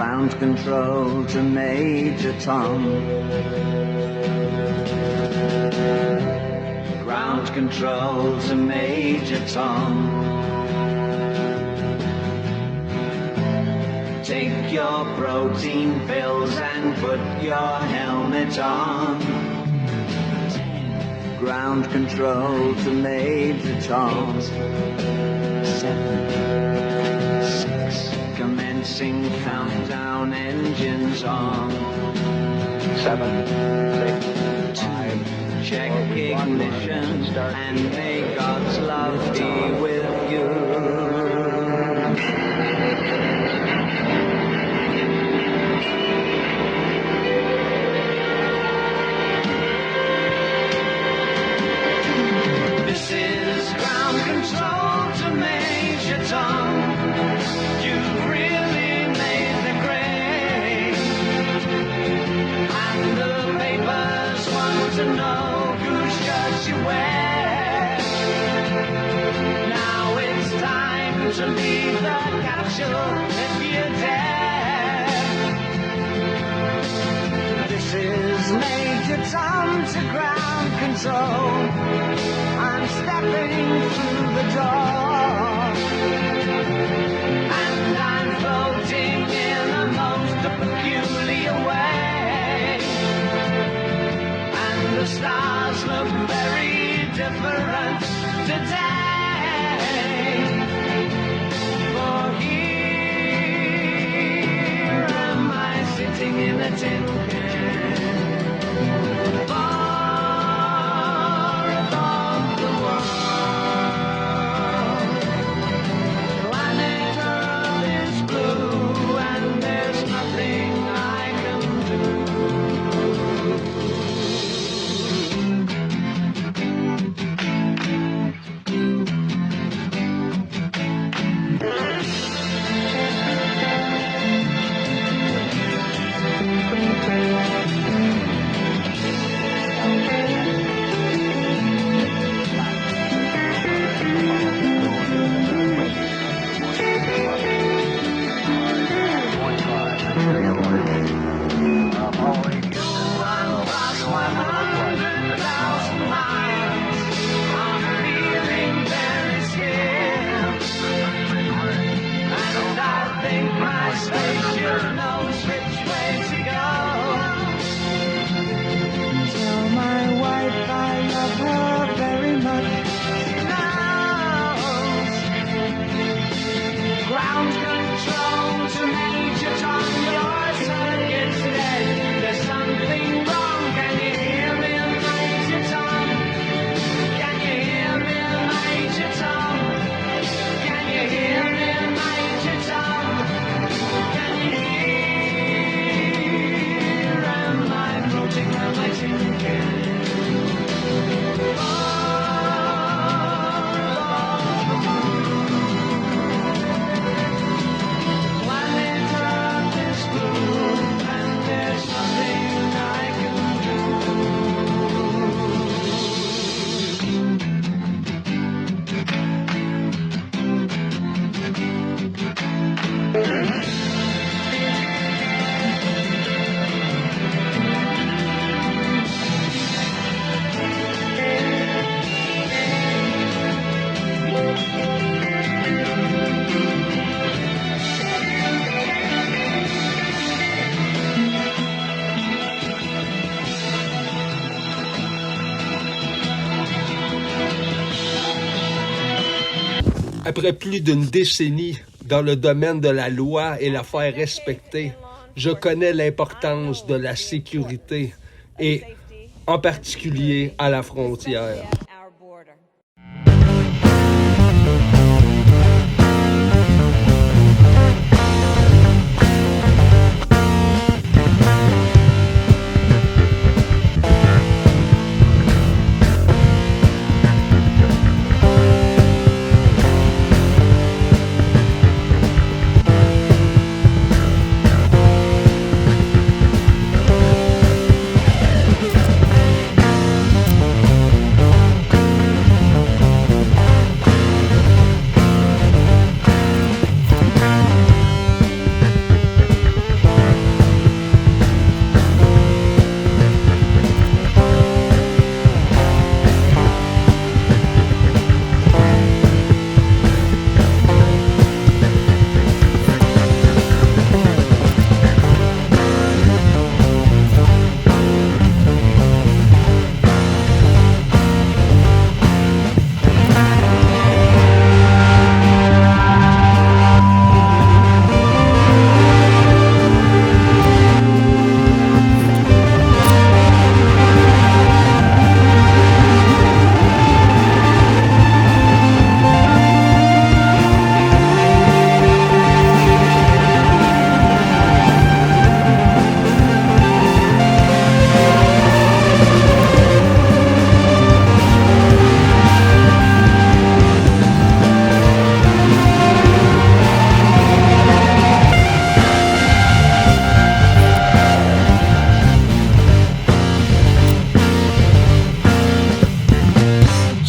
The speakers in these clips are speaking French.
Ground control to Major Tom. Ground control to Major Tom. Take your protein pills and put your helmet on. Ground control to Major Tom. 7, 6. Commencing countdown, engines on. 7, 6, 5. Check ignition and may God's love be with you. To leave the capsule if you dare. This is Major Tom to ground control. I'm stepping through the door, and I'm floating in a most peculiar way. And the stars look very different today. Sitting in a tin can, far above the world. Planet Earth is blue and there's nothing I can do. Après plus d'une décennie dans le domaine de la loi et la faire respecter, je connais l'importance de la sécurité et en particulier à la frontière.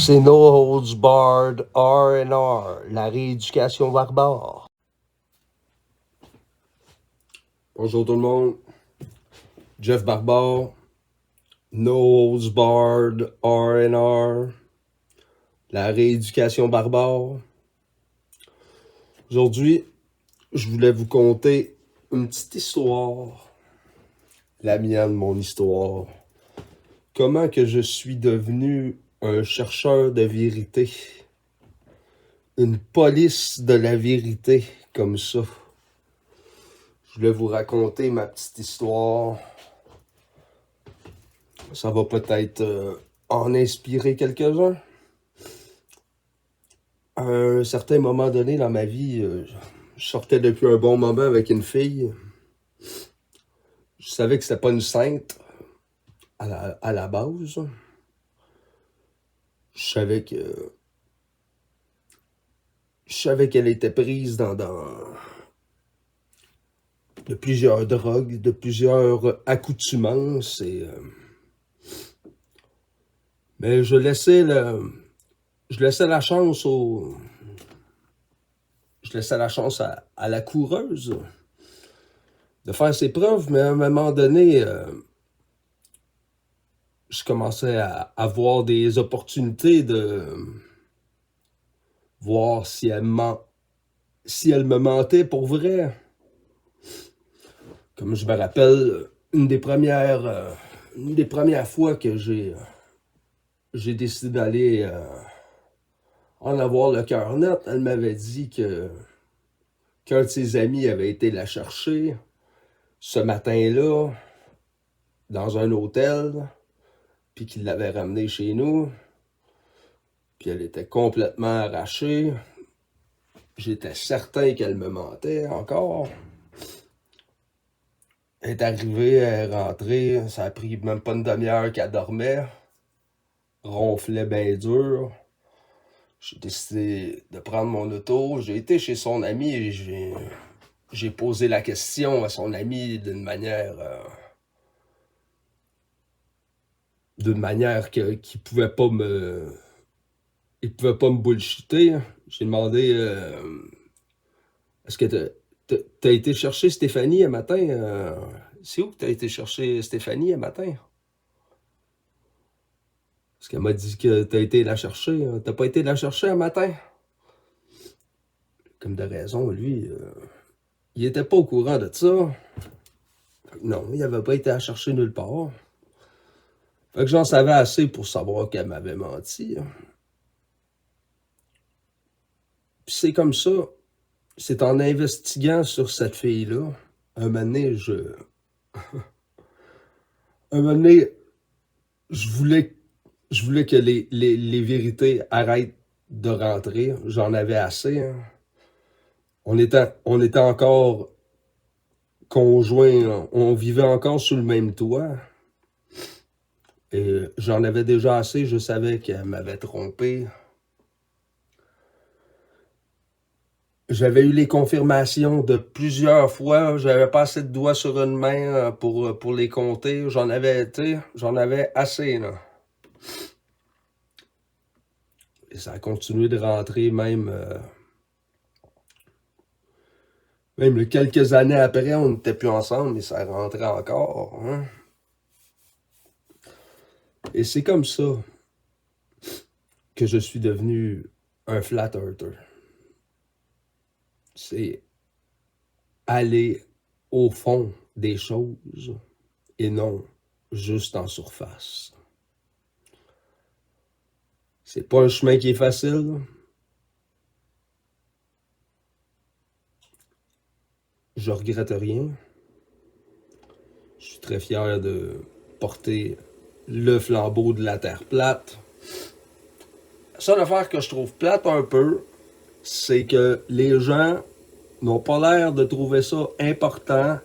C'est No Holds Barred R&R, la rééducation barbare. Bonjour tout le monde, Jeff Barbare, No Holds Barred R&R, la rééducation barbare. Aujourd'hui, je voulais vous conter une petite histoire, la mienne, mon histoire. Comment que je suis devenu un chercheur de vérité, une police de la vérité, comme ça. Je voulais vous raconter ma petite histoire. Ça va peut-être en inspirer quelques-uns. À un certain moment donné dans ma vie, je sortais depuis un bon moment avec une fille. Je savais que c'était pas une sainte à la base. Je savais qu'elle était prise dans de plusieurs drogues, de plusieurs accoutumances. Mais je laissais la chance à la coureuse de faire ses preuves, mais à un moment donné, je commençais à avoir des opportunités de voir si elle me mentait pour vrai. Comme je me rappelle, une des premières fois que j'ai décidé d'aller en avoir le cœur net, elle m'avait dit qu'un de ses amis avait été la chercher ce matin-là dans un hôtel, puis qu'il l'avait ramenée chez nous. Puis elle était complètement arrachée. J'étais certain qu'elle me mentait encore. Elle est arrivée, elle est rentrée, ça a pris même pas une demi-heure qu'elle dormait. Ronflait bien dur. J'ai décidé de prendre mon auto. J'ai été chez son ami et j'ai posé la question à son ami d'une manière qu'il pouvait pas me bullshiter. J'ai demandé est-ce que t'as été chercher Stéphanie un matin? C'est où que t'as été chercher Stéphanie un matin? Parce qu'elle m'a dit que t'as été la chercher. T'as pas été la chercher un matin? Comme de raison, lui, il était pas au courant de ça. Non, il avait pas été la chercher nulle part. Fait que j'en savais assez pour savoir qu'elle m'avait menti. Puis c'est comme ça. C'est en investiguant sur cette fille-là, un moment donné, je voulais que les vérités arrêtent de rentrer. J'en avais assez. Hein. On était encore conjoints, on vivait encore sous le même toit. Et j'en avais déjà assez, je savais qu'elle m'avait trompé. J'avais eu les confirmations de plusieurs fois. J'avais pas assez de doigts sur une main pour les compter. J'en avais assez, là. Et ça a continué de rentrer même quelques années après, on n'était plus ensemble, mais ça rentrait encore. Hein? Et c'est comme ça que je suis devenu un flat earther. C'est aller au fond des choses et non juste en surface. C'est pas un chemin qui est facile. Je regrette rien. Je suis très fier de porter le flambeau de la terre plate. La seule affaire que je trouve plate un peu, c'est que les gens n'ont pas l'air de trouver ça important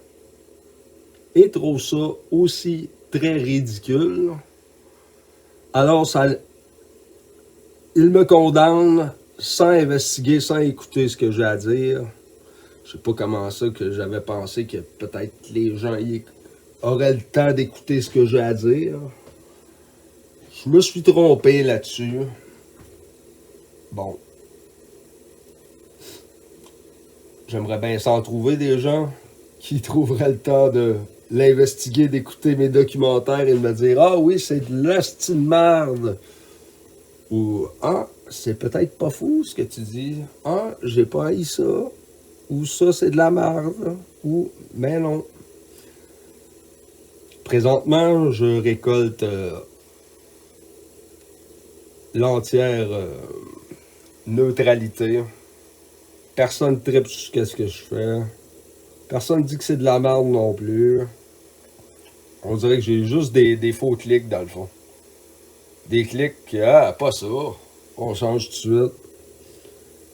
et trouvent ça aussi très ridicule. Alors, ils me condamnent sans investiguer, sans écouter ce que j'ai à dire. Je sais pas comment ça que j'avais pensé que peut-être les gens auraient le temps d'écouter ce que j'ai à dire. Je me suis trompé là-dessus. Bon. J'aimerais bien s'en trouver des gens qui trouveraient le temps de l'investiguer, d'écouter mes documentaires et de me dire « Ah oui, c'est de l'hostie de merde » ou « Ah, c'est peut-être pas fou ce que tu dis. Ah, j'ai pas haï ça. » ou « Ça, c'est de la merde. » ou « Mais non. » Présentement, je récolte l'entière neutralité. Personne tripe sur ce que je fais. Personne dit que c'est de la merde non plus. On dirait que j'ai juste des faux clics dans le fond. Des clics, ah, pas ça. On change tout de suite.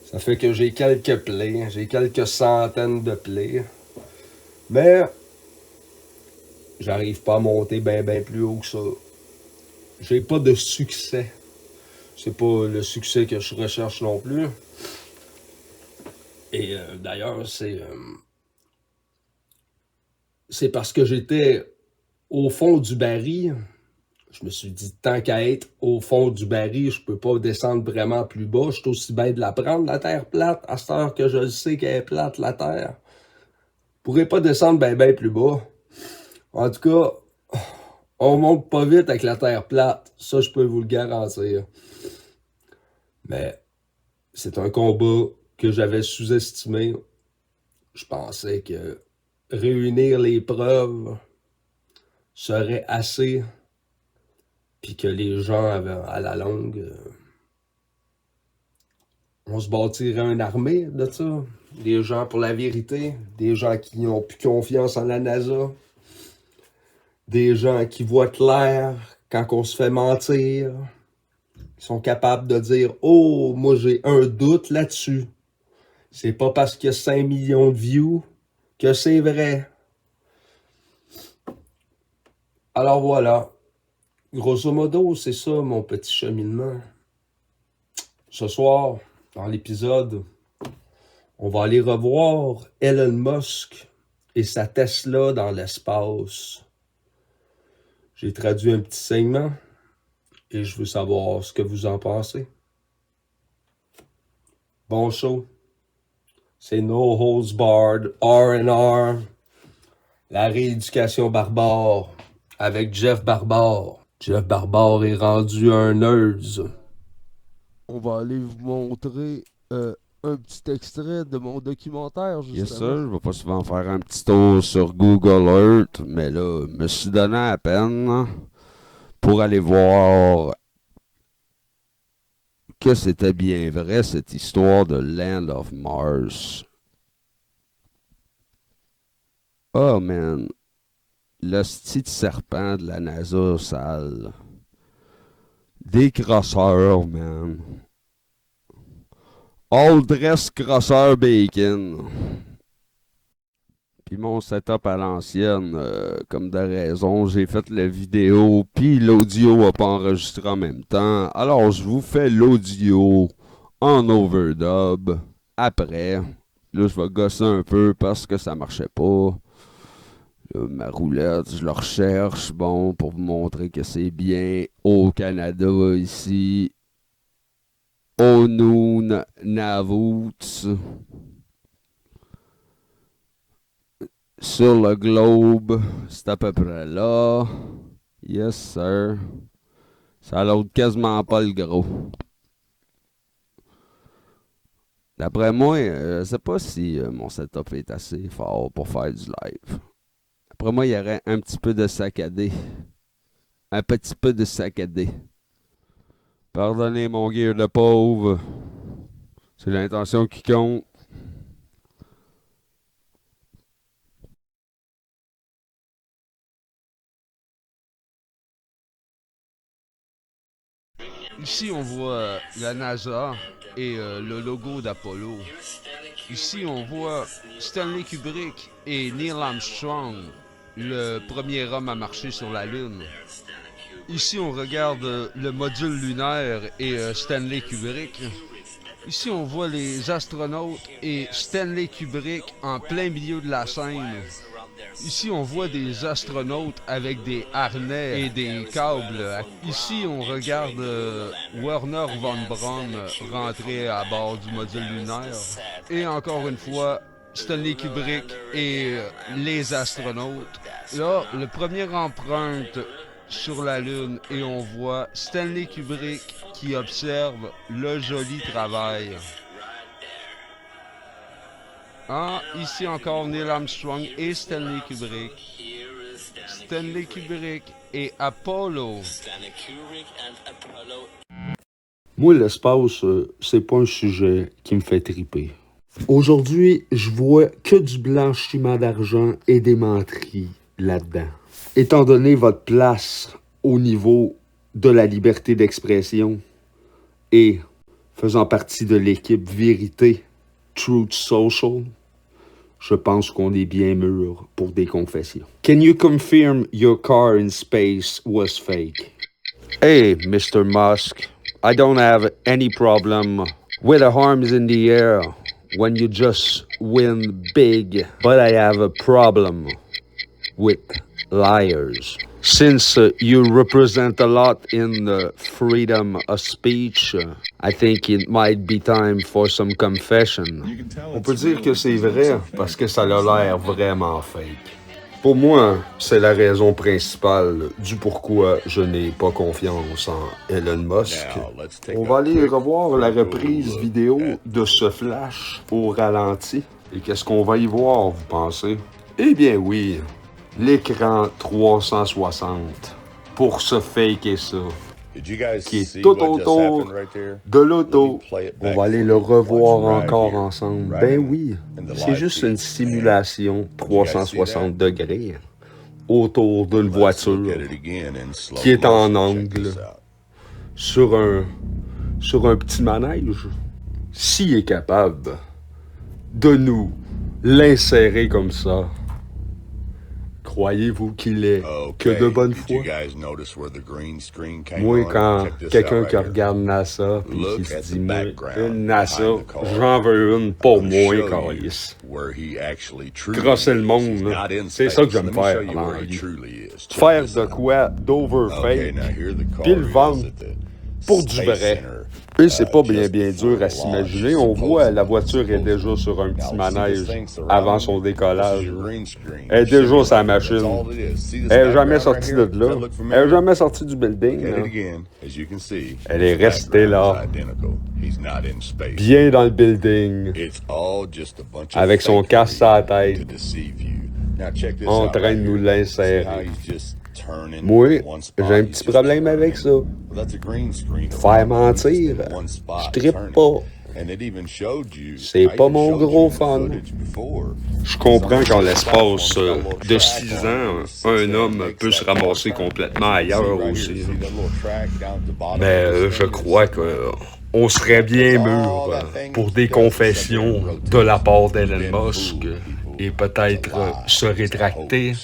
Ça fait que j'ai quelques plays. J'ai quelques centaines de plays. Mais j'arrive pas à monter ben plus haut que ça. J'ai pas de succès. C'est pas le succès que je recherche non plus. Et d'ailleurs, c'est parce que j'étais au fond du baril. Je me suis dit, tant qu'à être au fond du baril, je peux pas descendre vraiment plus bas. Je suis aussi bien de la prendre, la terre plate, à cette heure que je le sais qu'elle est plate, la terre. Je pourrais pas descendre ben plus bas. En tout cas, on monte pas vite avec la terre plate. Ça, je peux vous le garantir. Mais c'est un combat que j'avais sous-estimé. Je pensais que réunir les preuves serait assez, puis que les gens avaient, à la longue, on se bâtirait une armée de ça. Des gens pour la vérité, des gens qui n'ont plus confiance en la NASA, des gens qui voient clair quand on se fait mentir, qui sont capables de dire « Oh, moi j'ai un doute là-dessus. C'est pas parce qu'il y a 5 millions de views que c'est vrai. » Alors voilà. Grosso modo, c'est ça mon petit cheminement. Ce soir, dans l'épisode, on va aller revoir Elon Musk et sa Tesla dans l'espace. J'ai traduit un petit segment et je veux savoir ce que vous en pensez. Bon show. C'est No Holds Barred, R&R, la rééducation barbare avec Jeff Barbare. Jeff Barbare est rendu un nerd. On va aller vous montrer un petit extrait de mon documentaire, justement. Yes sir, je vais pas souvent faire un petit tour sur Google Earth, mais là, je me suis donné à peine pour aller voir que c'était bien vrai cette histoire de Land of Mars. Oh man, l'hostie de serpent de la NASA sale. Des crosseurs, man. All dress crosseur bacon. Puis mon setup à l'ancienne, comme de raison, j'ai fait la vidéo, puis l'audio n'a pas enregistré en même temps. Alors je vous fais l'audio en overdub après. Là, je vais gosser un peu parce que ça marchait pas. Là, ma roulette, je la recherche, bon, pour vous montrer que c'est bien au Canada, ici. Au Nunavut. Sur le globe, c'est à peu près là. Yes, sir. Ça l'autre quasiment pas le gros. D'après moi, je sais pas si mon setup est assez fort pour faire du live. Après moi, il y aurait un petit peu de saccadé. Un petit peu de saccadé. Pardonnez mon gear de pauvre. C'est l'intention qui compte. Ici, on voit la NASA et le logo d'Apollo. Ici, on voit Stanley Kubrick et Neil Armstrong, le premier homme à marcher sur la Lune. Ici, on regarde le module lunaire et Stanley Kubrick. Ici, on voit les astronautes et Stanley Kubrick en plein milieu de la scène. Ici, on voit des astronautes avec des harnais et des câbles. Ici, on regarde Wernher von Braun rentrer à bord du module lunaire. Et encore une fois, Stanley Kubrick et les astronautes. Là, le première empreinte sur la Lune et on voit Stanley Kubrick qui observe le joli travail. Ah, ici encore Neil Armstrong et Stanley Kubrick. Stanley Kubrick et Apollo. Moi, l'espace, c'est pas un sujet qui me fait triper. Aujourd'hui, je vois que du blanchiment d'argent et des menteries là-dedans. Étant donné votre place au niveau de la liberté d'expression et faisant partie de l'équipe Vérité, Truth Social, je pense qu'on est bien mûr pour des confessions. Can you confirm your car in space was fake? Hey, Mr. Musk, I don't have any problem with the arms in the air when you just win big, but I have a problem with liars. Since you represent a lot in freedom of speech, I think it might be time for some confession. On peut dire que c'est vrai parce que ça a l'air vraiment fake. Pour moi, c'est la raison principale du pourquoi je n'ai pas confiance en Elon Musk. On va aller revoir la reprise vidéo de ce flash au ralenti. Et qu'est-ce qu'on va y voir, vous pensez? Eh bien oui, l'écran 360 pour se faker ça, qui est tout autour de l'auto. On va aller le revoir encore ensemble. Ben oui, c'est juste une simulation 360 degrés autour d'une voiture qui est en angle sur un petit manège. S'il est capable de nous l'insérer comme ça, croyez-vous qu'il est que de bonne foi? Moi, quand quelqu'un qui regarde NASA puis qui se dit, moi, une NASA, j'en veux une pour moi, câlisse. Crosser le monde, là. C'est ça que j'aime faire dans la vie. Faire de quoi d'overfake, puis le vendre pour du vrai. Et c'est pas bien dur à s'imaginer. On voit la voiture est déjà sur un petit manège avant son décollage. Elle est déjà sur la machine. Elle n'est jamais sortie de là. Elle n'est jamais sortie du building. Là. Elle est restée là, bien dans le building, avec son casque à la tête, en train de nous l'insérer. Moi, j'ai un petit problème avec ça. Faire mentir, je trippe pas. C'est pas mon gros fun. Je comprends qu'en l'espace de 6 ans, un homme peut se ramasser complètement ailleurs aussi. Mais je crois qu'on serait bien mûr pour des confessions de la part d'Elon Musk et peut-être se rétracter.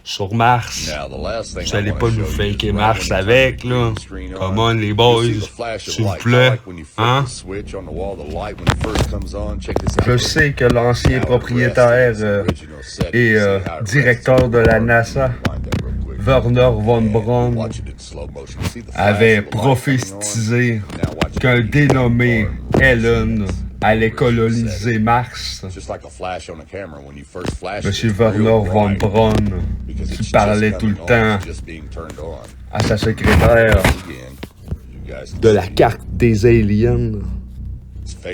Sur Mars. Vous allez pas nous faker Mars avec, là. Come on, les boys. S'il vous plaît. Hein? Je sais que l'ancien propriétaire et directeur de la NASA, Wernher von Braun, avait prophétisé qu'un dénommé Elon allait coloniser Mars. Monsieur Wernher von Braun, qui parlait tout le temps à sa secrétaire de la carte des aliens,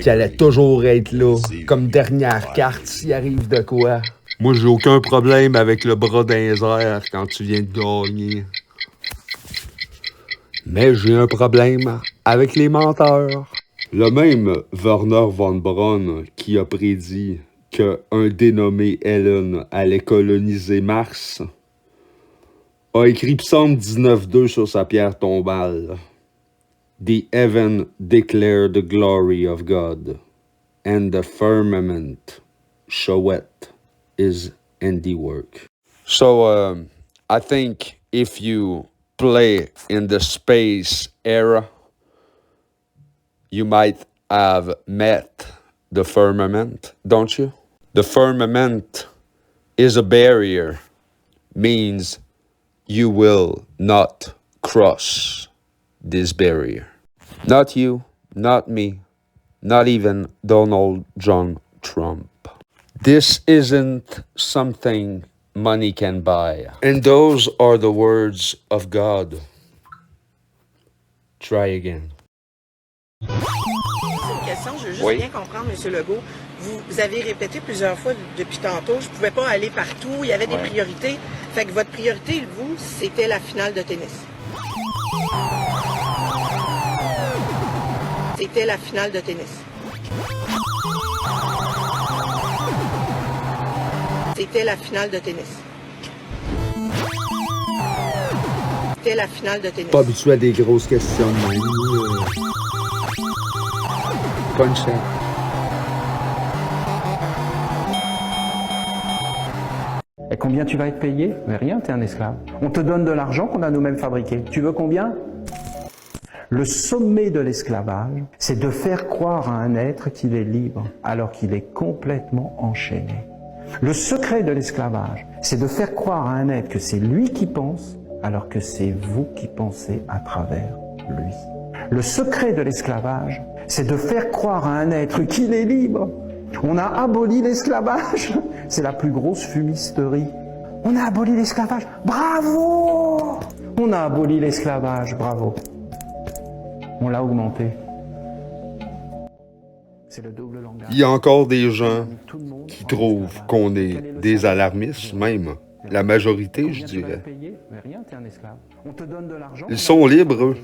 qui allait toujours être là, comme dernière carte s'il arrive de quoi. Moi, j'ai aucun problème avec le bras dans les airs quand tu viens de gagner. Mais j'ai un problème avec les menteurs. Le même Wernher von Braun qui a prédit qu'un dénommé Elon allait coloniser Mars a écrit Psaume 19.2 sur sa pierre tombale. The heaven declare the glory of God, and the firmament showeth his handiwork. So, I think if you play in the space era, you might have met the firmament, don't you? The firmament is a barrier means you will not cross this barrier. Not you, not me, not even Donald John Trump. This isn't something money can buy. And those are the words of God. Try again. C'est une question, je veux juste bien comprendre, M. Legault. Vous avez répété plusieurs fois depuis tantôt, je ne pouvais pas aller partout, il y avait des priorités. Fait que votre priorité, vous, c'était la finale de tennis. C'était la finale de tennis. C'était la finale de tennis. C'était la finale de tennis. Pas habitué à des grosses questions de même. Punch that. Et combien tu vas être payé? Mais rien, t'es un esclave. On te donne de l'argent qu'on a nous-mêmes fabriqué. Tu veux combien? Le sommet de l'esclavage, c'est de faire croire à un être qu'il est libre, alors qu'il est complètement enchaîné. Le secret de l'esclavage, c'est de faire croire à un être que c'est lui qui pense, alors que c'est vous qui pensez à travers lui. Le secret de l'esclavage, c'est de faire croire à un être qu'il est libre. On a aboli l'esclavage. C'est la plus grosse fumisterie. On a aboli l'esclavage. Bravo! On a aboli l'esclavage. Bravo. On l'a augmenté. C'est le double langage. Il y a encore des gens qui trouvent qu'on est des alarmistes, même. La majorité, je dirais. Ils sont libres, eux.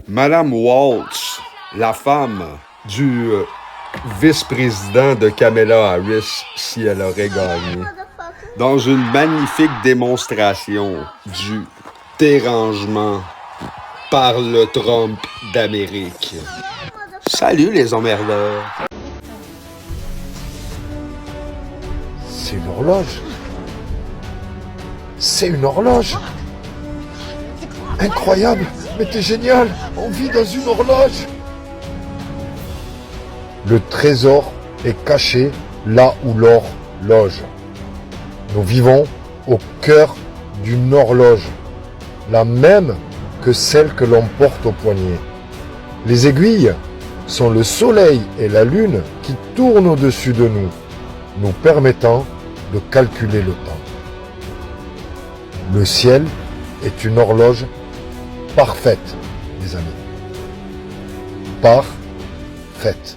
Madame Waltz, la femme du vice-président de Kamala Harris, si elle aurait gagné, dans une magnifique démonstration du dérangement par le Trump d'Amérique. Salut les emmerdeurs! C'est une horloge. C'est une horloge. Incroyable, mais t'es génial. On vit dans une horloge. Le trésor est caché là où l'or loge. Nous vivons au cœur d'une horloge, la même que celle que l'on porte au poignet. Les aiguilles sont le soleil et la lune qui tournent au-dessus de nous, nous permettant de calculer le temps. Le ciel est une horloge parfaite, les amis. Parfaite.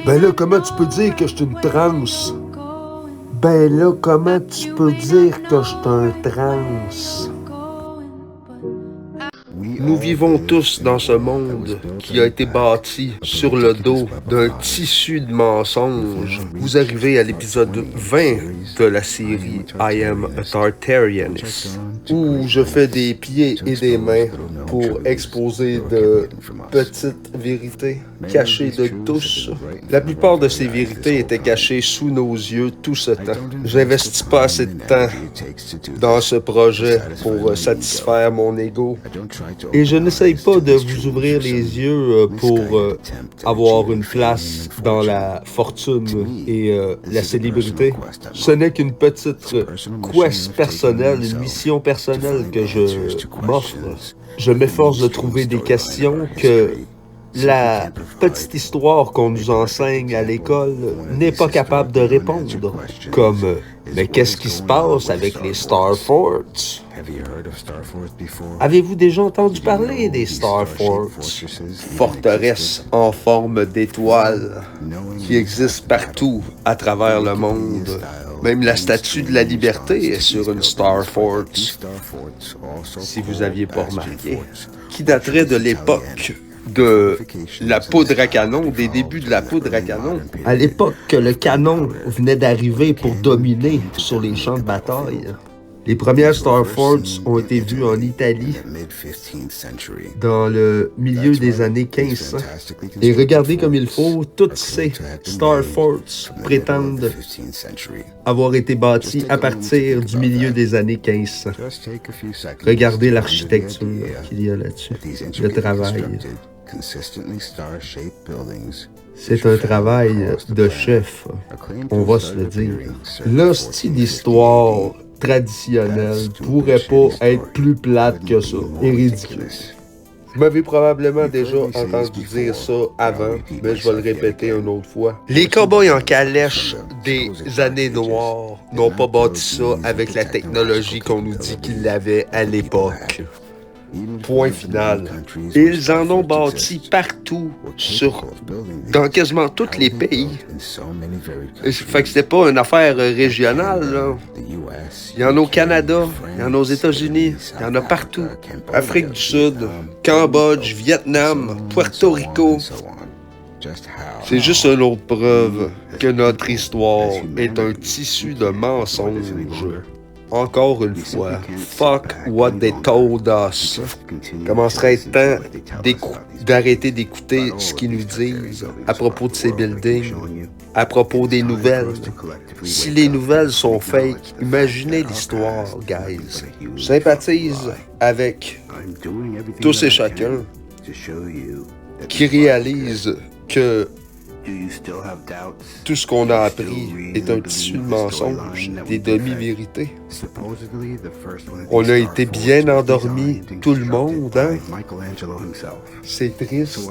Ben là, comment tu peux dire que je suis une transe? Ben là, comment tu peux dire que je suis un trans? Nous vivons tous dans ce monde qui a été bâti sur le dos d'un tissu de mensonges. Vous arrivez à l'épisode 20 de la série I Am a Tartarianist, où je fais des pieds et des mains pour exposer de petites vérités cachées de tous. La plupart de ces vérités étaient cachées sous nos yeux tout ce temps. J'investis pas assez de temps dans ce projet pour satisfaire mon ego. Et je n'essaye pas de vous ouvrir les yeux pour avoir une place dans la fortune et la célébrité. Ce n'est qu'une petite quest personnelle, une mission personnelle que je m'offre. Je m'efforce de trouver des questions que la petite histoire qu'on nous enseigne à l'école n'est pas capable de répondre. Comme, mais qu'est-ce qui se passe avec les Star Forts? Avez-vous déjà entendu parler des Star Forts? Forteresses en forme d'étoiles qui existent partout à travers le monde. Même la statue de la liberté est sur une Star Fort, si vous aviez pas remarqué, qui daterait de l'époque de la poudre à canon, des débuts de la poudre à canon. À l'époque que le canon venait d'arriver pour dominer sur les champs de bataille. Les premières Star Forts ont été vues en Italie dans le milieu des années 1500. Et regardez comme il faut, toutes ces Star Forts prétendent avoir été bâties à partir du milieu des années 1500. Regardez l'architecture qu'il y a là-dessus, le travail. C'est un travail de chef, on va se le dire. L'hostie d'histoire traditionnelle pourrait pas être plus plate que ça, et ridicule. Vous m'avez probablement déjà entendu dire ça avant, mais je vais le répéter une autre fois. Les cow-boys en calèche des années noires n'ont pas bâti ça avec la technologie qu'on nous dit qu'ils l'avaient à l'époque. Point final. Ils en ont bâti partout, dans quasiment tous les pays. Fait que c'était pas une affaire régionale, là. Il y en a au Canada, il y en a aux États-Unis, il y en a partout. Afrique du Sud, Cambodge, Vietnam, Puerto Rico. C'est juste une autre preuve que notre histoire est un tissu de mensonges. Encore une fois, fuck what they told us. Commencerait à être temps d'arrêter d'écouter ce qu'ils nous disent à propos de ces buildings, à propos des nouvelles. Si les nouvelles sont fake, imaginez l'histoire, guys. Je sympathise avec tous et chacun qui réalisent que tout ce qu'on a appris est un tissu de mensonges, des demi-vérités. On a été bien endormis, tout le monde, hein? C'est triste.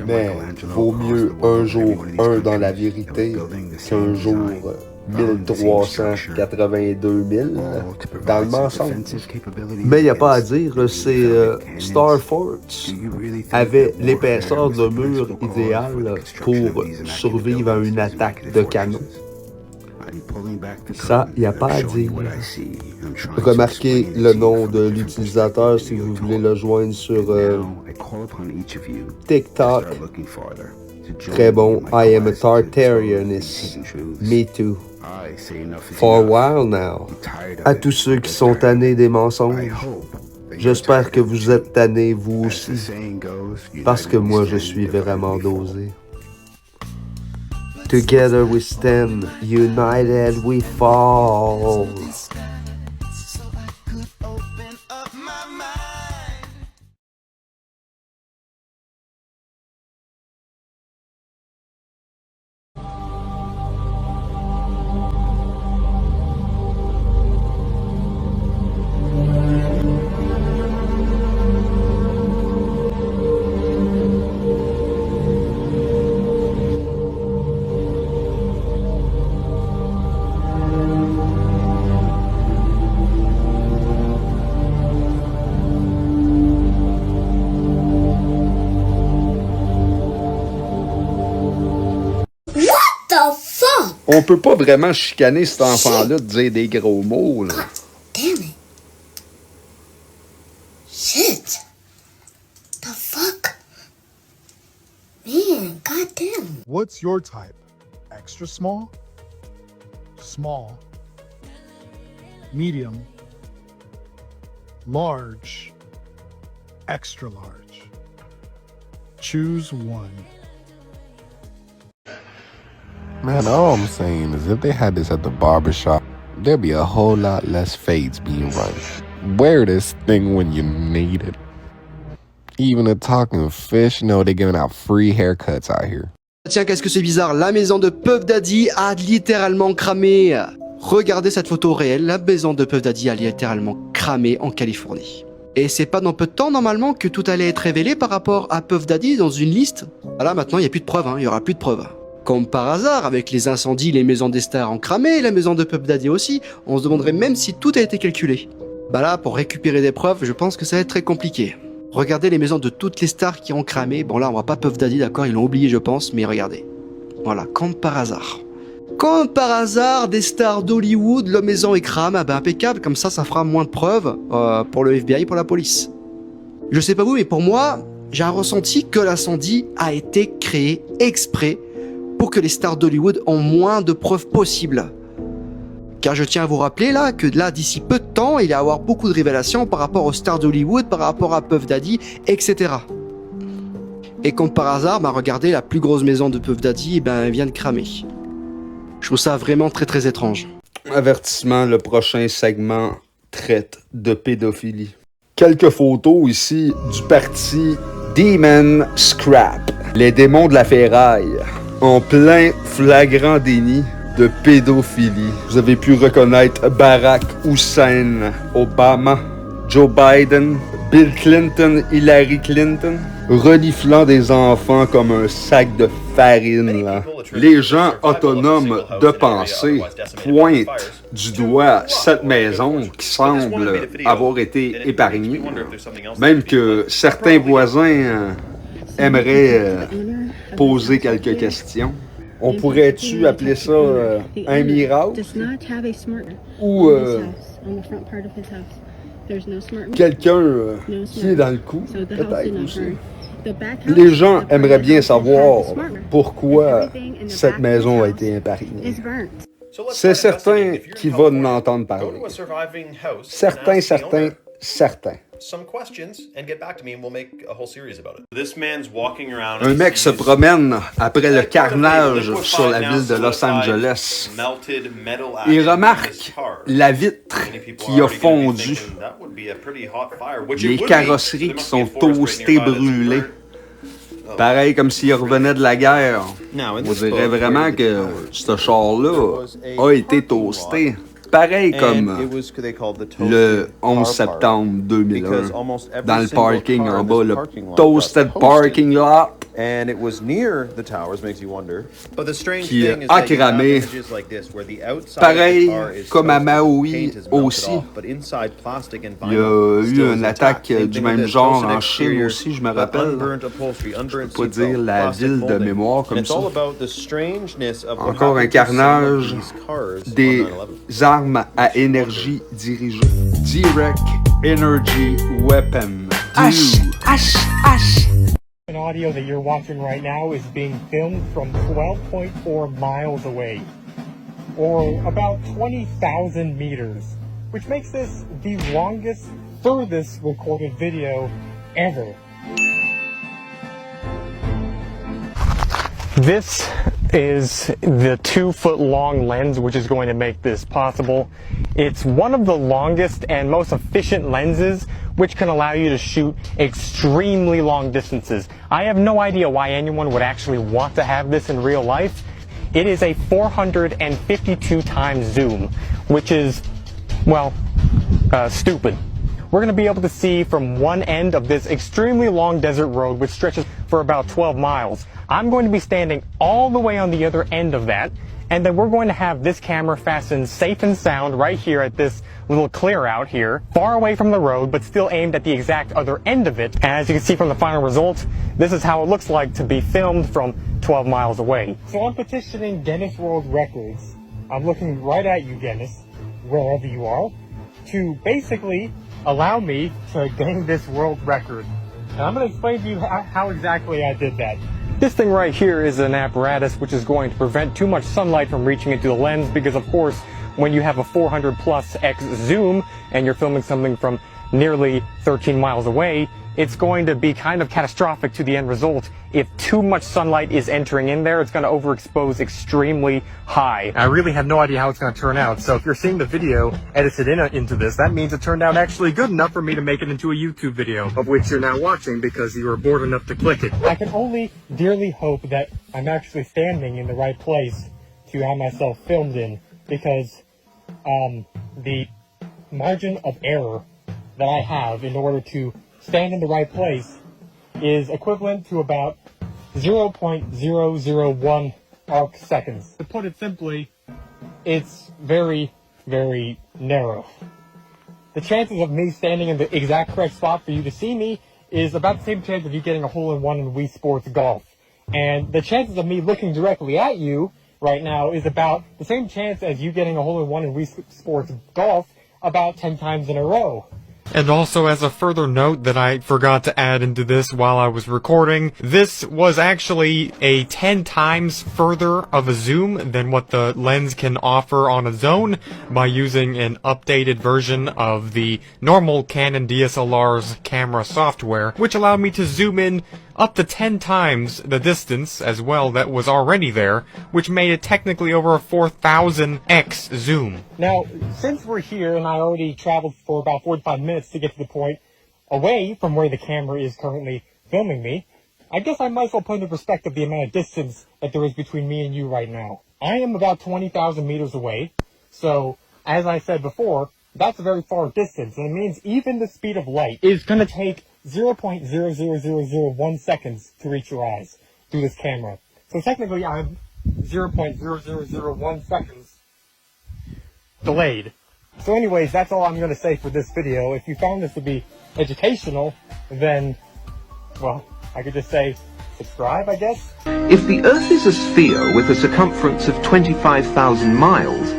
Mais vaut mieux un jour un dans la vérité qu'un jour 1382 000 dans le mensonge. Mais il n'y a pas à dire, c'est Star Force avait l'épaisseur de mur idéale pour survivre à une attaque de canon. Ça, il n'y a pas à dire. Remarquez le nom de l'utilisateur si vous voulez le joindre sur TikTok. Très bon. I am a Tartarianist. Me too. For a while now. À tous ceux qui sont tannés des mensonges, j'espère que vous êtes tannés vous aussi. Parce que moi, je suis vraiment dosé. Together we stand, united we fall. On peut pas vraiment chicaner cet enfant-là de dire des gros mots, là. Damn it. Shit. The fuck? Man, goddamn. What's your type? Extra small? Small? Medium? Large? Extra large? Choose one. Man, all I'm saying is if they had this at the barbershop, there'd be a whole lot less fades being run. Wear this thing when you need it. Even the talking fish know they're giving out free haircuts out here. Tiens, qu'est-ce que c'est bizarre, la maison de Puff Daddy a littéralement cramé. Regardez cette photo réelle, la maison de Puff Daddy a littéralement cramé en Californie. Et c'est pas dans peu de temps normalement que tout allait être révélé par rapport à Puff Daddy dans une liste. Là maintenant il n'y a plus de preuves, il y aura plus de preuves. Comme par hasard, avec les incendies, les maisons des stars ont cramé, la maison de Puff Daddy aussi, on se demanderait même si tout a été calculé. Là, pour récupérer des preuves, je pense que ça va être très compliqué. Regardez les maisons de toutes les stars qui ont cramé. Bon là, on voit pas Puff Daddy, d'accord, ils l'ont oublié je pense, mais regardez. Voilà, comme par hasard. Comme par hasard, des stars d'Hollywood, la maison est crame, impeccable, comme ça fera moins de preuves pour le FBI, pour la police. Je sais pas vous, mais pour moi, j'ai un ressenti que l'incendie a été créé exprès pour que les stars d'Hollywood ont moins de preuves possibles. Car je tiens à vous rappeler là que d'ici peu de temps, il va y avoir beaucoup de révélations par rapport aux stars d'Hollywood, par rapport à Puff Daddy, etc. Et comme par hasard, regardez, la plus grosse maison de Puff Daddy, elle vient de cramer. Je trouve ça vraiment très très étrange. Avertissement, le prochain segment traite de pédophilie. Quelques photos ici du parti Demon Scrap, les démons de la ferraille. En plein flagrant déni de pédophilie. Vous avez pu reconnaître Barack Hussein Obama, Joe Biden, Bill Clinton, Hillary Clinton, reniflant des enfants comme un sac de farine. Là. Les gens autonomes de pensée pointent du doigt cette maison qui semble avoir été épargnée. Même que certains voisins aimeraient poser quelques questions. On pourrait-tu appeler ça un miracle? Ou quelqu'un qui est dans le coup, peut-être aussi. Les gens aimeraient bien savoir pourquoi cette maison a été épargnée. C'est certain qu'il va en entendre parler. Certains. Un mec se promène après le carnage sur la ville de Los Angeles. Il remarque la vitre qui a fondu, les carrosseries qui sont toastées, brûlées. Pareil comme s'il revenait de la guerre. On dirait vraiment que ce char-là a été toasté. Pareil comme le 11 septembre 2001, dans le parking en bas, le Toasted Parking Lot, qui a cramé. Pareil comme à Maui aussi. Il y a eu une attaque du même genre en Chine aussi, je me rappelle. Je peux pas dire la ville de mémoire comme ça. Encore un carnage, des armes à énergie dirigée. Direct Energy Weapon. An audio that you're watching right now is being filmed from 12.4 miles away, or about 20,000 meters, which makes this the longest, furthest recorded video ever. This is the 2-foot-long lens which is going to make this possible. It's one of the longest and most efficient lenses which can allow you to shoot extremely long distances. I have no idea why anyone would actually want to have this in real life. It is a 452 times zoom, which is, well, stupid. We're going to be able to see from one end of this extremely long desert road which stretches for about 12 miles. I'm going to be standing all the way on the other end of that, and then we're going to have this camera fastened safe and sound right here at this little clear out here, far away from the road, but still aimed at the exact other end of it. As you can see from the final result, this is how it looks like to be filmed from 12 miles away. So I'm petitioning Guinness World Records. I'm looking right at you, Guinness, wherever you are, to basically allow me to gain this world record. And I'm going to explain to you how exactly I did that. This thing right here is an apparatus which is going to prevent too much sunlight from reaching into the lens, because of course when you have a 400 plus X zoom and you're filming something from nearly 13 miles away, it's going to be kind of catastrophic to the end result. If too much sunlight is entering in there, it's going to overexpose extremely high. I really have no idea how it's going to turn out, so if you're seeing the video edited into this, that means it turned out actually good enough for me to make it into a YouTube video, of which you're now watching because you were bored enough to click it. I can only dearly hope that I'm actually standing in the right place to have myself filmed in, because the margin of error that I have in order to stand in the right place is equivalent to about 0.001 arc seconds. To put it simply, it's very, very narrow. The chances of me standing in the exact correct spot for you to see me is about the same chance of you getting a hole-in-one in Wii Sports Golf. And the chances of me looking directly at you right now is about the same chance as you getting a hole-in-one in Wii Sports Golf about 10 times in a row. And also, as a further note that I forgot to add into this while I was recording, this was actually a 10 times further of a zoom than what the lens can offer on its own by using an updated version of the normal Canon DSLR's camera software, which allowed me to zoom in up to 10 times the distance as well that was already there, which made it technically over a 4000x zoom. Now, since we're here and I already traveled for about 45 minutes to get to the point away from where the camera is currently filming me, I guess I might as well put into perspective the amount of distance that there is between me and you right now. I am about 20,000 meters away, so as I said before, that's a very far distance, and it means even the speed of light is going to take 0.00001 seconds to reach your eyes through this camera. So technically I'm 0.0001 seconds delayed. So anyways, that's all I'm going to say for this video. If you found this to be educational, then, well, I could just say subscribe, I guess. If the Earth is a sphere with a circumference of 25,000 miles,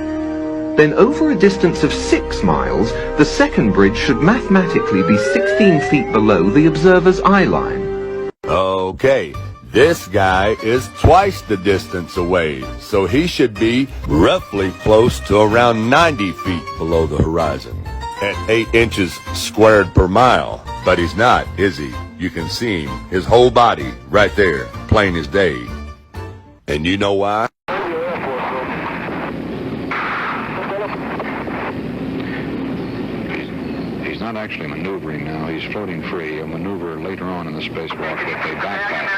then over a distance of 6 miles, the second bridge should mathematically be 16 feet below the observer's eye line. Okay, this guy is twice the distance away, so he should be roughly close to around 90 feet below the horizon, at 8 inches squared per mile. But he's not, is he? You can see him, his whole body, right there, plain as day. And you know why? Not actually maneuvering now, he's floating free. A maneuver later on in the spacewalk that they backpack.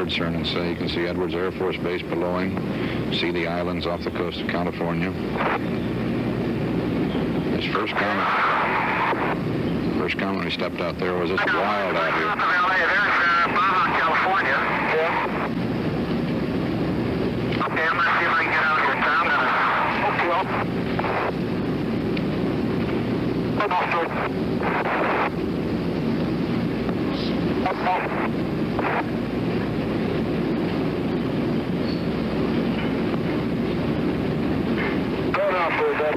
towards CERN and say you can see Edwards Air Force Base below him, see the islands off the coast of California. His first comment when he stepped out there was, "It's wild out here." California. Yeah. Okay, I'm gonna see if I can get out here in time. Okay, well. Going off for that.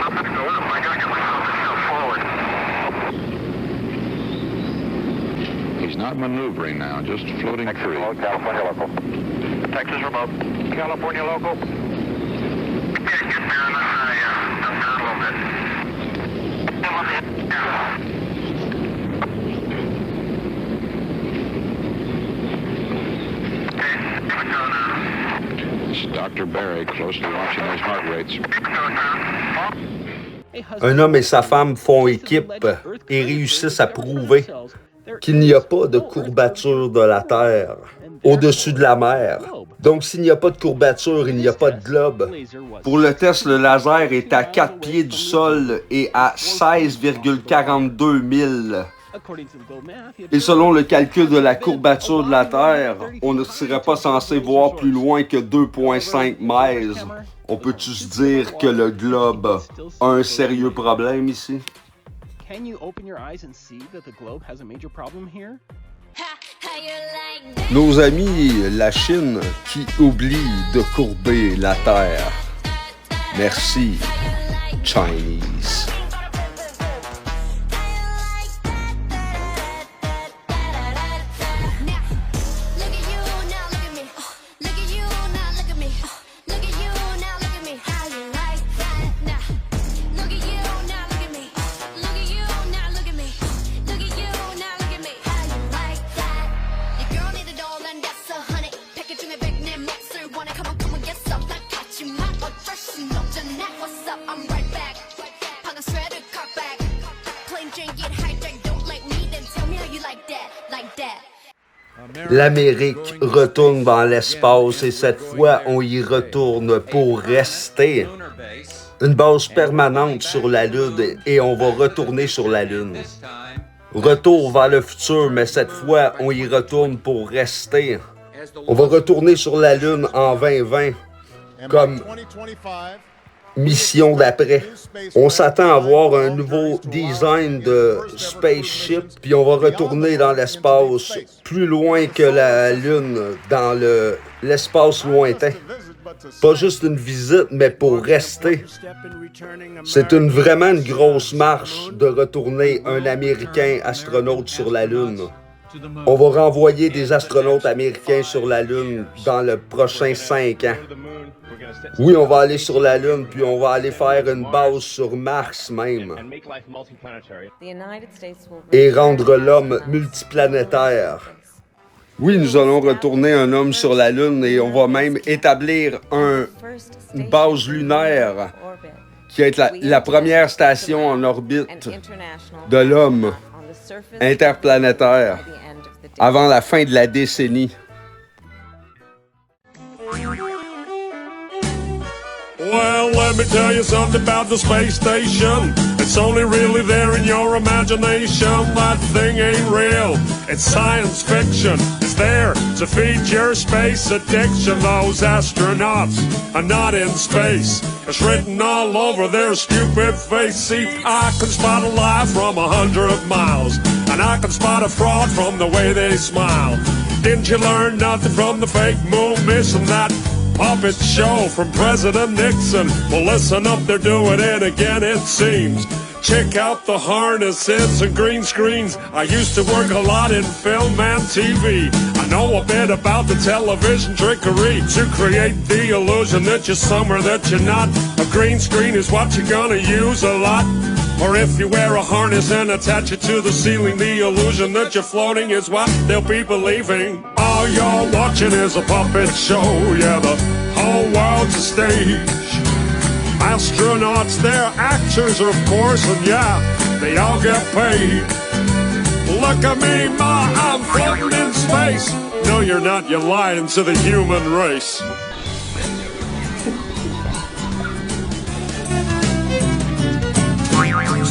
I'm not going up. I gotta get myself forward. He's not maneuvering now, just floating free. California local. Texas remote. California local. Yeah, get there unless I come down a little bit. Okay, here we go now. It's Dr. Barry closely watching those heart rates. Un homme et sa femme font équipe et réussissent à prouver qu'il n'y a pas de courbature de la Terre au-dessus de la mer. Donc, s'il n'y a pas de courbature, il n'y a pas de globe. Pour le test, le laser est à 4 pieds du sol et à 16,42 milles. Et selon le calcul de la courbature de la Terre, on ne serait pas censé voir plus loin que 2,5 miles. On peut-tu se dire que le globe a un sérieux problème ici? Can you open your eyes and see that the globe has a major problem here? Nos amis, la Chine, qui oublie de courber la Terre. Merci, Chinese. L'Amérique retourne dans l'espace et cette fois, on y retourne pour rester. Une base permanente sur la Lune et on va retourner sur la Lune. Retour vers le futur, mais cette fois, on y retourne pour rester. On va retourner sur la Lune en 2020 comme mission d'après. On s'attend à voir un nouveau design de spaceship, puis on va retourner dans l'espace plus loin que la Lune, dans l'espace lointain. Pas juste une visite, mais pour rester. C'est vraiment une grosse marche de retourner un Américain astronaute sur la Lune. On va renvoyer des astronautes américains sur la Lune dans le prochain 5 ans. Oui, on va aller sur la Lune, puis on va aller faire une base sur Mars même. Et rendre l'homme multiplanétaire. Oui, nous allons retourner un homme sur la Lune et on va même établir une base lunaire qui va être la première station en orbite de l'homme interplanétaire avant la fin de la décennie. Well, let me tell you something about the space station. It's only really there in your imagination. That thing ain't real. It's science fiction. It's there to feed your space addiction. Those astronauts are not in space. It's written all over their stupid face. See, I can spot a lie from 100 miles. And I can spot a fraud from the way they smile. Didn't you learn nothing from the fake moon mission? That puppet show from President Nixon. Well, listen up, they're doing it again, it seems. Check out the harnesses and green screens. I used to work a lot in film and TV. I know a bit about the television trickery to create the illusion that you're somewhere that you're not. A green screen is what you're gonna use a lot. Or if you wear a harness and attach it to the ceiling, the illusion that you're floating is what they'll be believing. All you're watching is a puppet show, yeah, the whole world's a stage. Astronauts, they're actors, of course, and yeah, they all get paid. Look at me, ma, I'm floating in space. No, you're not, you're lying to the human race.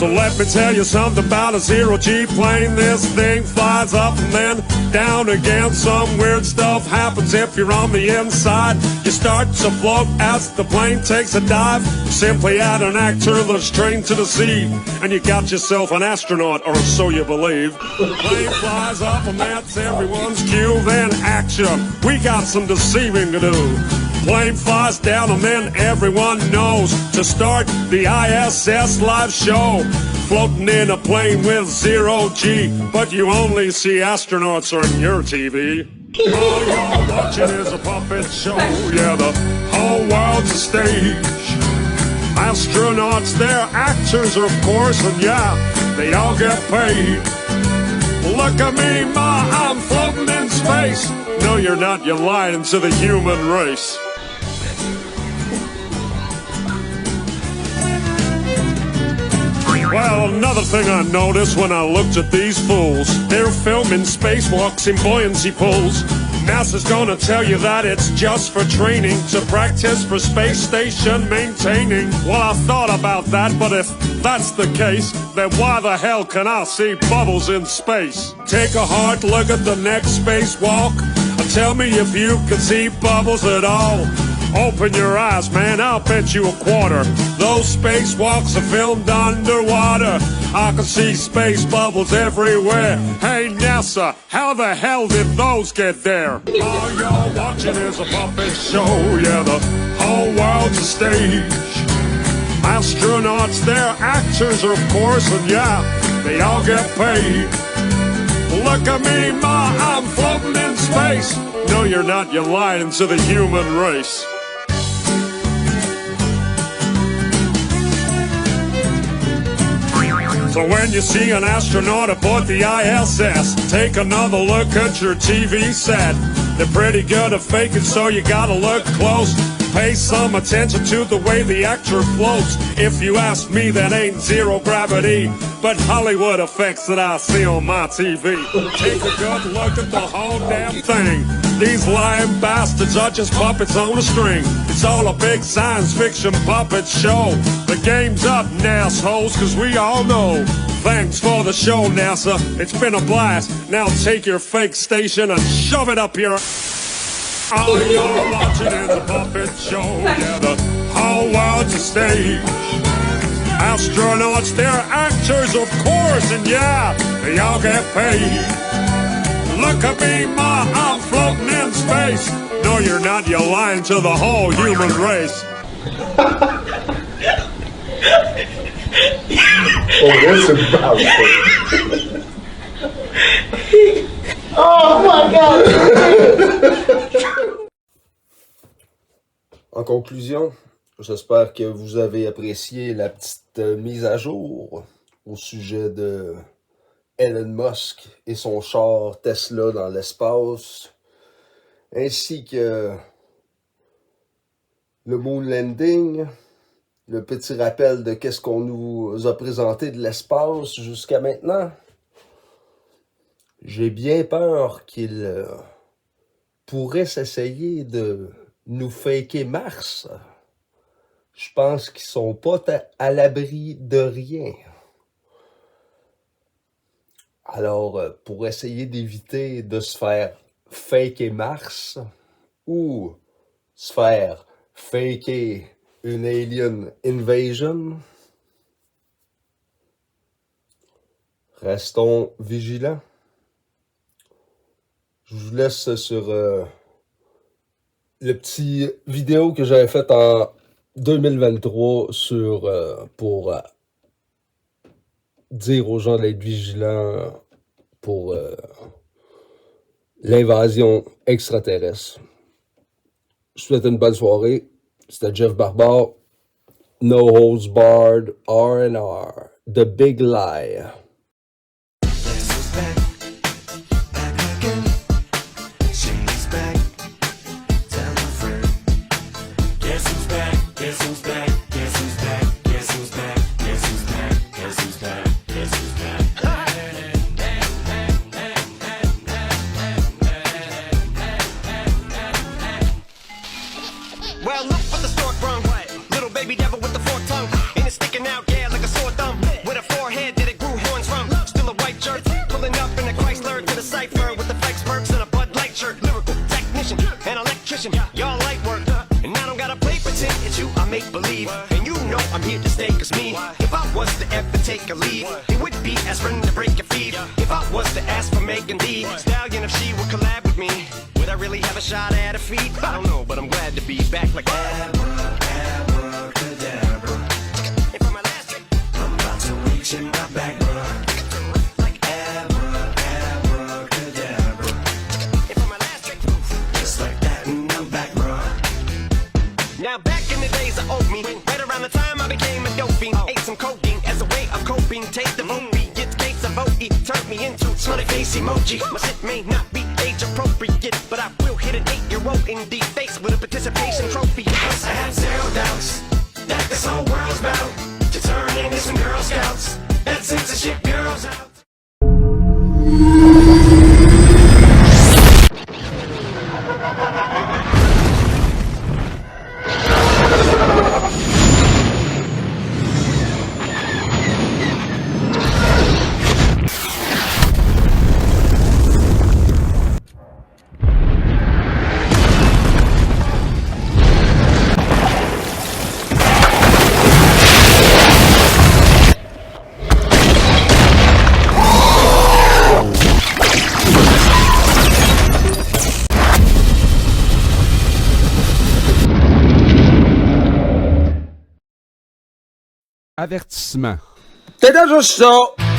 So let me tell you something about a zero-G plane. This thing flies up and then down again. Some weird stuff happens if you're on the inside. You start to float as the plane takes a dive. Simply add an actor that's trained to deceive, and you got yourself an astronaut, or so you believe. Plane flies up and that's everyone's cue. Then action, we got some deceiving to do. Plane flies down and then everyone knows to start the ISS live show. Floating in a plane with zero-G, but you only see astronauts on your TV. All you're watching is a puppet show. Yeah, the whole world's a stage. Astronauts, they're actors, of course, and yeah, they all get paid. Look at me, ma, I'm floating in space. No, you're not, you're lying to the human race. Well, another thing I noticed when I looked at these fools, they're filming spacewalks in buoyancy pools. NASA's gonna tell you that it's just for training, to practice for space station maintaining. Well, I thought about that, but if that's the case, then why the hell can I see bubbles in space? Take a hard look at the next spacewalk, and tell me if you can see bubbles at all. Open your eyes, man, I'll bet you a quarter those spacewalks are filmed underwater. I can see space bubbles everywhere. Hey, NASA, how the hell did those get there? All you're watching is a puppet show. Yeah, the whole world's a stage. Astronauts, they're actors, of course, and yeah, they all get paid. Look at me, ma, I'm floating in space. No, you're not, you're lying to the human race. So when you see an astronaut aboard the ISS, take another look at your TV set. They're pretty good at faking, so you gotta look close. Pay some attention to the way the actor floats. If you ask me, that ain't zero gravity, but Hollywood effects that I see on my TV. Take a good look at the whole damn thing. These lying bastards are just puppets on a string. It's all a big science fiction puppet show. The game's up, NASHoles, cause we all know. Thanks for the show, NASA. It's been a blast. Now take your fake station and shove it up your... All you're watching is a puppet show. Yeah, the whole world's a stage. Astronauts, they're actors, of course, and yeah, they all get paid. Look at me, ma, I'm floating in space. No, you're not, you're lying to the whole human race. Oh, that's embarrassing. Oh my God! En conclusion, j'espère que vous avez apprécié la petite mise à jour au sujet de Elon Musk et son char Tesla dans l'espace, ainsi que le moon landing, le petit rappel de qu'est-ce qu'on nous a présenté de l'espace jusqu'à maintenant. J'ai bien peur qu'il pourrait s'essayer de nous faker Mars. Je pense qu'ils sont pas à l'abri de rien. Alors, pour essayer d'éviter de se faire faker Mars ou se faire faker une alien invasion, restons vigilants. Je vous laisse sur le petit vidéo que j'avais fait en 2023 pour dire aux gens d'être vigilants pour l'invasion extraterrestre. Je vous souhaite une bonne soirée. C'était Jeff Barbare. No Holds Barred R&R. The Big Lie. Well, look what the stork brung. Little baby devil with the forked tongue. And it's sticking out, yeah, like a sore thumb. With a forehead that it grew horns from. Still a white shirt, pulling up in a Chrysler to the cipher with the flex perks and a Bud Light shirt. Lyrical technician, an electrician, y'all light work. And I don't gotta play pretend, it's you I make believe. And you know I'm here to stay, cause me, if I was to ever take a leave, it would be as friend to break your feet. If I was to ask for Megan Thee Stallion, if she would collab with me, would I really have a shot at her feet? I don't know, but I'm glad to be back like abracadabra. And for my last trick, I'm about to reach in my back, like abracadabra. And for my last trick, just like that, and I'm back, bruh. Now back in the days of owed me, right around the time I became a dope fiend, ate some codeine as a way of coping. Take the movie, get case of OE, turned me into smiley face emoji. My shit may not be age appropriate, but I will hit an 8-year-old in the face with a participation trophy. Plus I have zero doubts that this whole world's about to turn into some Girl Scouts that censorship girls out. Avertissement. C'était juste ça!